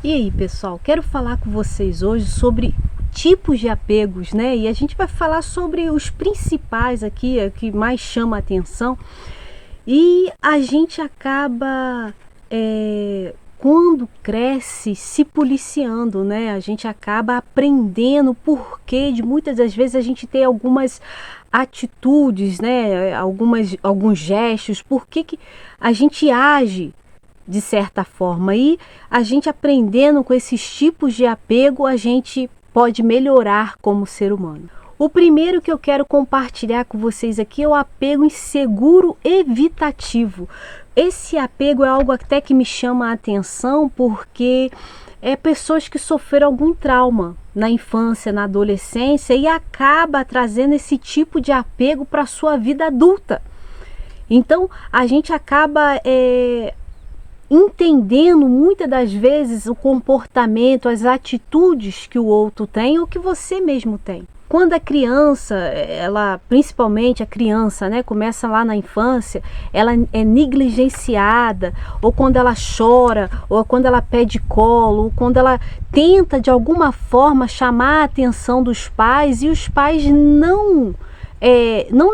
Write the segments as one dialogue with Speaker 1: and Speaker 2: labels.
Speaker 1: E aí, pessoal, quero falar com vocês hoje sobre tipos de apegos, né? E a gente vai falar sobre os principais aqui, o que mais chama a atenção. E a gente acaba, quando cresce, se policiando, né? A gente acaba aprendendo o porquê de muitas das vezes a gente ter algumas atitudes, né? Alguns gestos, por que a gente age de certa forma. E a gente aprendendo com esses tipos de apego, a gente pode melhorar como ser humano. O primeiro que eu quero compartilhar com vocês aqui é o apego inseguro evitativo. Esse apego é algo até que me chama a atenção porque é pessoas que sofreram algum trauma na infância, na adolescência e acaba trazendo esse tipo de apego para a sua vida adulta. Então a gente acaba entendendo muitas das vezes o comportamento, as atitudes que o outro tem ou que você mesmo tem. Quando a criança, principalmente a criança, né, começa lá na infância, ela é negligenciada, ou quando ela chora, ou quando ela pede colo, ou quando ela tenta de alguma forma chamar a atenção dos pais e os pais não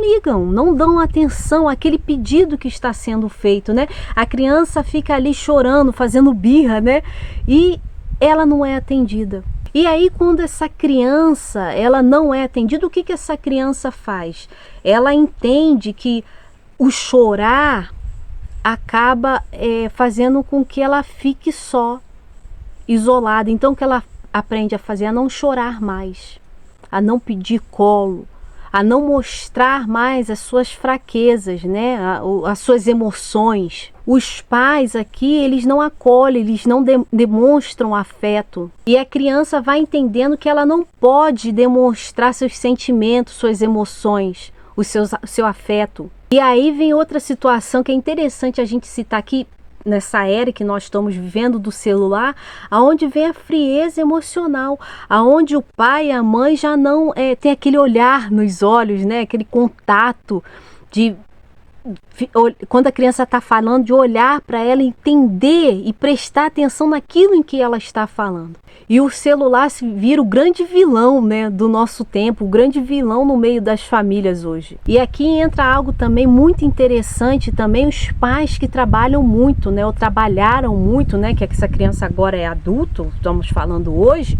Speaker 1: ligam, não dão atenção àquele pedido que está sendo feito, né? A criança fica ali chorando, fazendo birra, né? E ela não é atendida. E aí quando essa criança, ela não é atendida, o que essa criança faz? Ela entende que o chorar acaba fazendo com que ela fique só, isolada. Então o que ela aprende a fazer? A não chorar mais, a não pedir colo, a não mostrar mais as suas fraquezas, né? As suas emoções. Os pais aqui, eles não acolhem, eles não demonstram afeto. E a criança vai entendendo que ela não pode demonstrar seus sentimentos, suas emoções, seu afeto. E aí vem outra situação que é interessante a gente citar aqui, nessa era que nós estamos vivendo do celular, aonde vem a frieza emocional, aonde o pai e a mãe já não tem aquele olhar nos olhos, né? Aquele contato de quando a criança está falando, de olhar para ela, entender e prestar atenção naquilo em que ela está falando. E o celular se vira o grande vilão, né, do nosso tempo, o grande vilão no meio das famílias hoje. E aqui entra algo também muito interessante, também os pais que trabalham muito, né, ou trabalharam muito, né, que essa criança agora é adulto, estamos falando hoje,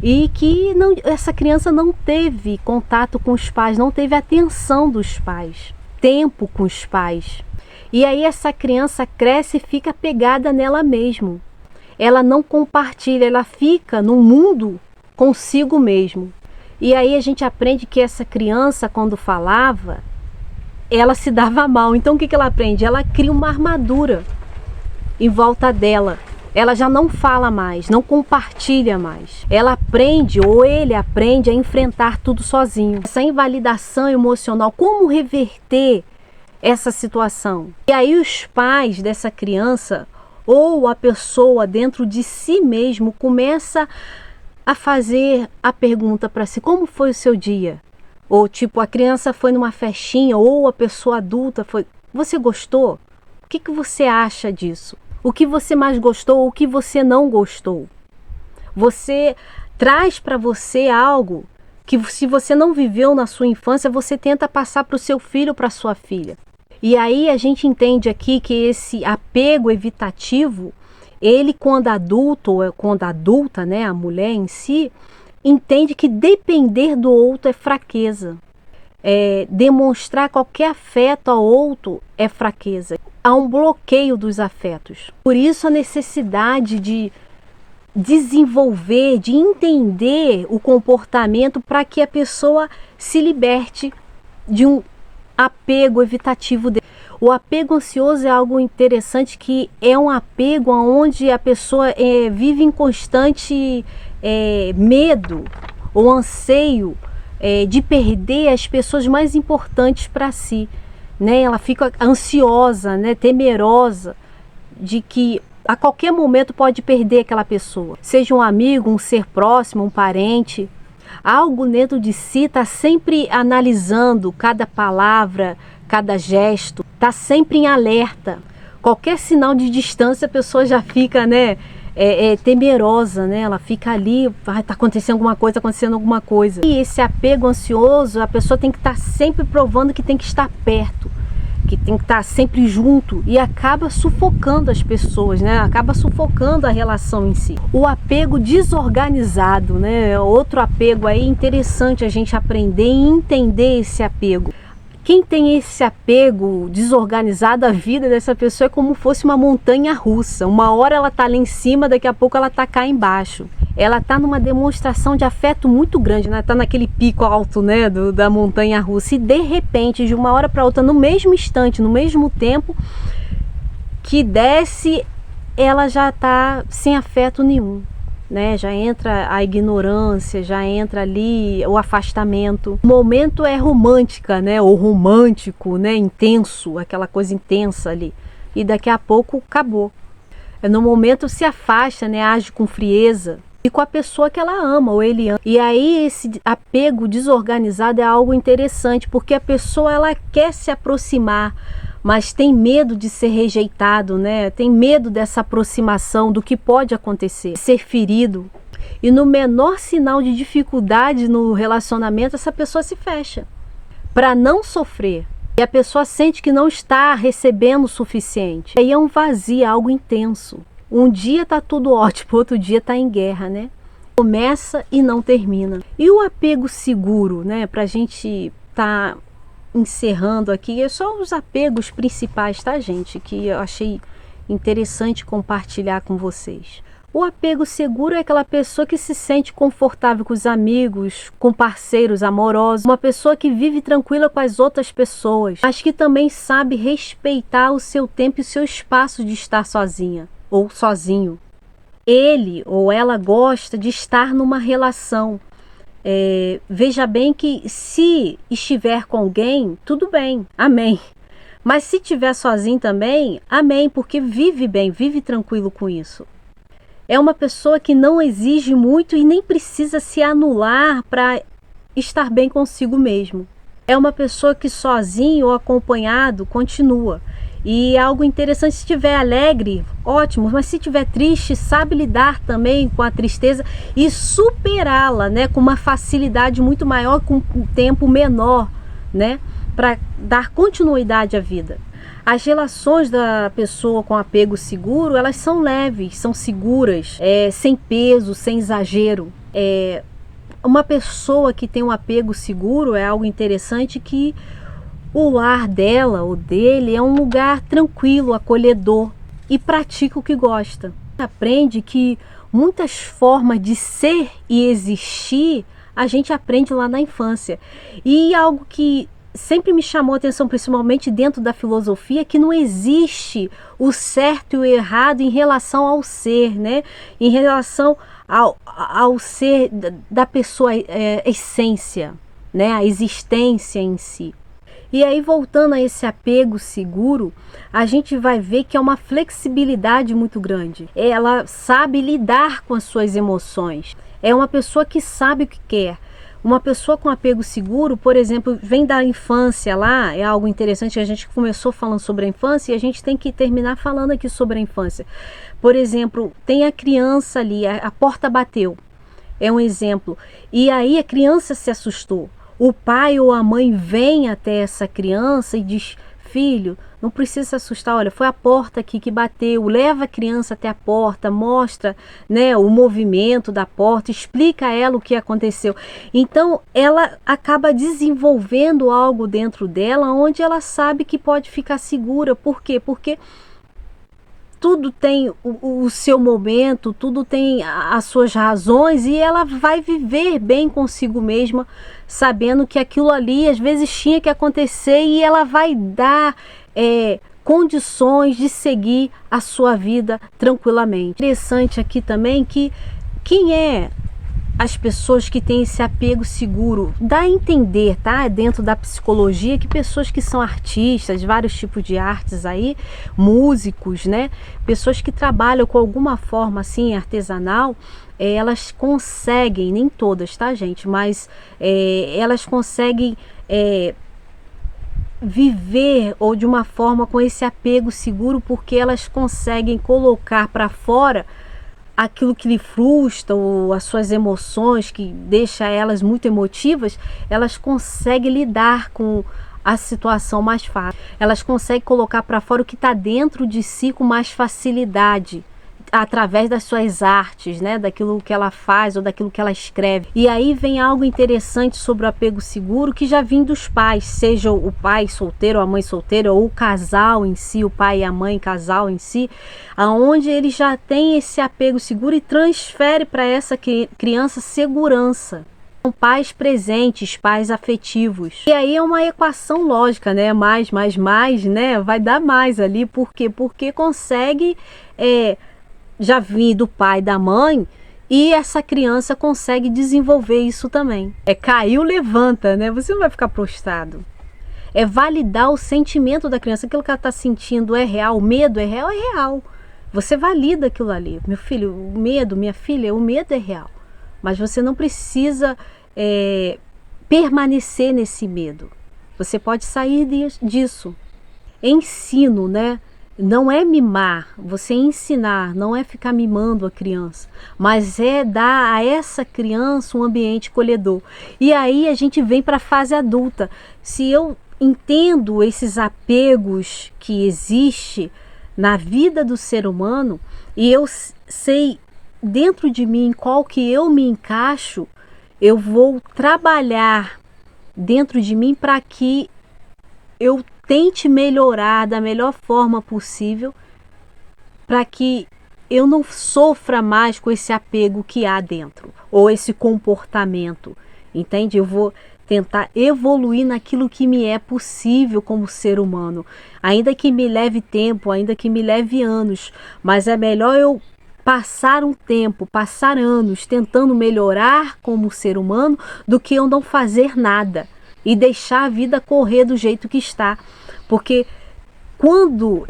Speaker 1: e que essa criança não teve contato com os pais, não teve atenção dos pais, tempo com os pais. E aí essa criança cresce e fica pegada nela mesma. Ela não compartilha, ela fica no mundo consigo mesmo. E aí a gente aprende que essa criança, quando falava, ela se dava mal. Então o que ela aprende? Ela cria uma armadura em volta dela. Ela já não fala mais, não compartilha mais. Ela aprende, ou ele aprende, a enfrentar tudo sozinho. Essa invalidação emocional, como reverter essa situação? E aí os pais dessa criança, ou a pessoa dentro de si mesmo, começa a fazer a pergunta para si: como foi o seu dia? Ou tipo, a criança foi numa festinha, ou a pessoa adulta foi: você gostou? O que você acha disso? O que você mais gostou, o que você não gostou? Você traz para você algo que, se você não viveu na sua infância, você tenta passar para o seu filho, para a sua filha. E aí a gente entende aqui que esse apego evitativo, ele quando adulto, ou quando adulta, né, a mulher em si, entende que depender do outro é fraqueza. Demonstrar qualquer afeto ao outro é fraqueza. Há um bloqueio dos afetos. Por isso a necessidade de desenvolver, de entender o comportamento para que a pessoa se liberte de um apego evitativo dele. O apego ansioso é algo interessante, que é um apego onde a pessoa vive em constante medo ou anseio de perder as pessoas mais importantes para si, né? Ela fica ansiosa, né? Temerosa de que a qualquer momento pode perder aquela pessoa, seja um amigo, um ser próximo, um parente. Algo dentro de si está sempre analisando cada palavra, cada gesto, está sempre em alerta. Qualquer sinal de distância a pessoa já fica, né, temerosa, né? Ela fica ali, tá acontecendo alguma coisa, E esse apego ansioso, a pessoa tem que estar sempre provando que tem que estar perto, que tem que estar sempre junto, e acaba sufocando as pessoas, né? Acaba sufocando a relação em si. O apego desorganizado, né? Outro apego aí interessante a gente aprender e entender esse apego. Quem tem esse apego desorganizado, a vida dessa pessoa é como fosse uma montanha russa. Uma hora ela tá ali em cima, daqui a pouco ela tá cá embaixo. Ela tá numa demonstração de afeto muito grande, né? Tá naquele pico alto, né, da montanha russa. E de repente, de uma hora para outra, no mesmo instante, no mesmo tempo que desce, ela já tá sem afeto nenhum, né? Já entra a ignorância, já entra ali o afastamento. O momento é romântica, né? Ou romântico, né? Intenso, aquela coisa intensa ali. E daqui a pouco acabou. No momento se afasta, né? Age com frieza. E com a pessoa que ela ama, ou ele ama. E aí esse apego desorganizado é algo interessante, porque a pessoa ela quer se aproximar, mas tem medo de ser rejeitado, né? Tem medo dessa aproximação, do que pode acontecer, ser ferido. E no menor sinal de dificuldade no relacionamento, essa pessoa se fecha para não sofrer. E a pessoa sente que não está recebendo o suficiente. Aí é um vazio, algo intenso. Um dia tá tudo ótimo, outro dia tá em guerra, né? Começa e não termina. E o apego seguro, né? Pra gente tá encerrando aqui, é só os apegos principais, tá, gente? Que eu achei interessante compartilhar com vocês. O apego seguro é aquela pessoa que se sente confortável com os amigos, com parceiros amorosos, uma pessoa que vive tranquila com as outras pessoas, mas que também sabe respeitar o seu tempo e o seu espaço de estar sozinha ou sozinho. Ele ou ela gosta de estar numa relação. Veja bem que se estiver com alguém, tudo bem, amém. Mas se estiver sozinho também, amém, porque vive bem, vive tranquilo com isso. É uma pessoa que não exige muito e nem precisa se anular para estar bem consigo mesmo. É uma pessoa que sozinho ou acompanhado continua. E algo interessante, se estiver alegre, ótimo, mas se estiver triste, sabe lidar também com a tristeza e superá-la, né, com uma facilidade muito maior, com um tempo menor, né, para dar continuidade à vida. As relações da pessoa com apego seguro, elas são leves, são seguras, sem peso, sem exagero. Uma pessoa que tem um apego seguro é algo interessante, que o lar dela ou dele é um lugar tranquilo, acolhedor, e pratica o que gosta. Aprende que muitas formas de ser e existir a gente aprende lá na infância. E algo que sempre me chamou a atenção, principalmente dentro da filosofia, que não existe o certo e o errado em relação ao ser, né? Em relação ao ser da pessoa, essência, né? A existência em si. E aí, voltando a esse apego seguro, a gente vai ver que é uma flexibilidade muito grande. Ela sabe lidar com as suas emoções. É uma pessoa que sabe o que quer. Uma pessoa com apego seguro, por exemplo, vem da infância lá, é algo interessante, a gente começou falando sobre a infância e a gente tem que terminar falando aqui sobre a infância. Por exemplo, tem a criança ali, a porta bateu, é um exemplo, e aí a criança se assustou. O pai ou a mãe vem até essa criança e diz: filho, não precisa se assustar, olha, foi a porta aqui que bateu, leva a criança até a porta, mostra, né, o movimento da porta, explica a ela o que aconteceu. Então ela acaba desenvolvendo algo dentro dela onde ela sabe que pode ficar segura. Por quê? Porque tudo tem o seu momento, tudo tem as suas razões, e ela vai viver bem consigo mesma, sabendo que aquilo ali às vezes tinha que acontecer, e ela vai dar condições de seguir a sua vida tranquilamente. Interessante aqui também que quem é as pessoas que têm esse apego seguro, dá a entender, tá? Dentro da psicologia, que pessoas que são artistas, vários tipos de artes aí, músicos, né? Pessoas que trabalham com alguma forma assim artesanal, elas conseguem, nem todas, tá, gente? Mas elas conseguem viver ou de uma forma com esse apego seguro, porque elas conseguem colocar para fora aquilo que lhe frustra ou as suas emoções que deixa elas muito emotivas, elas conseguem lidar com a situação mais fácil. Elas conseguem colocar para fora o que está dentro de si com mais facilidade, através das suas artes, né, daquilo que ela faz ou daquilo que ela escreve. E aí vem algo interessante sobre o apego seguro que já vem dos pais, seja o pai solteiro ou a mãe solteira, ou o casal em si, o pai e a mãe, casal em si, aonde ele já tem esse apego seguro e transfere para essa criança segurança. São pais presentes, pais afetivos. E aí é uma equação lógica, né? Mais, né? Vai dar mais ali. Por quê? Porque consegue já vir do pai e da mãe, e essa criança consegue desenvolver isso também. Caiu, levanta, né? Você não vai ficar prostrado. É validar o sentimento da criança. Aquilo que ela está sentindo é real, o medo é real, é real. Você valida aquilo ali. Meu filho, o medo, minha filha, o medo é real. Mas você não precisa permanecer nesse medo. Você pode sair disso. Ensino, né? Não é mimar, você ensinar, não é ficar mimando a criança, mas é dar a essa criança um ambiente acolhedor. E aí a gente vem para a fase adulta. Se eu entendo esses apegos que existem na vida do ser humano, e eu sei dentro de mim qual que eu me encaixo, eu vou trabalhar dentro de mim para que eu tente melhorar da melhor forma possível, para que eu não sofra mais com esse apego que há dentro, ou esse comportamento, entende? Eu vou tentar evoluir naquilo que me é possível como ser humano, ainda que me leve tempo, ainda que me leve anos, mas é melhor eu passar um tempo, passar anos tentando melhorar como ser humano, do que eu não fazer nada e deixar a vida correr do jeito que está. Porque quando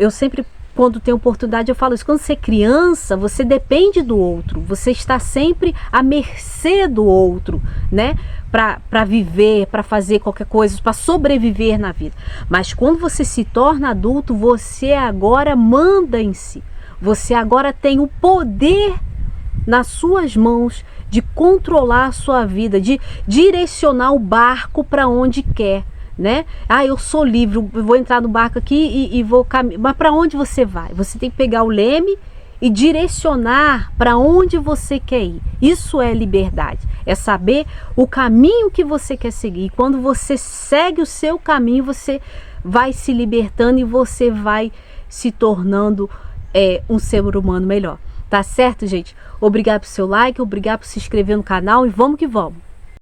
Speaker 1: tem oportunidade, eu falo isso, quando você é criança, você depende do outro, você está sempre à mercê do outro, né? Para viver, para fazer qualquer coisa, para sobreviver na vida. Mas quando você se torna adulto, você agora manda em si. Você agora tem o poder nas suas mãos de controlar a sua vida, de direcionar o barco para onde quer, né? Eu sou livre, vou entrar no barco aqui e vou caminhar. Mas para onde você vai? Você tem que pegar o leme e direcionar para onde você quer ir. Isso é liberdade, é saber o caminho que você quer seguir. E quando você segue o seu caminho, você vai se libertando e você vai se tornando um ser humano melhor. Tá certo, gente? Obrigado pelo seu like, obrigado por se inscrever no canal e vamos que vamos!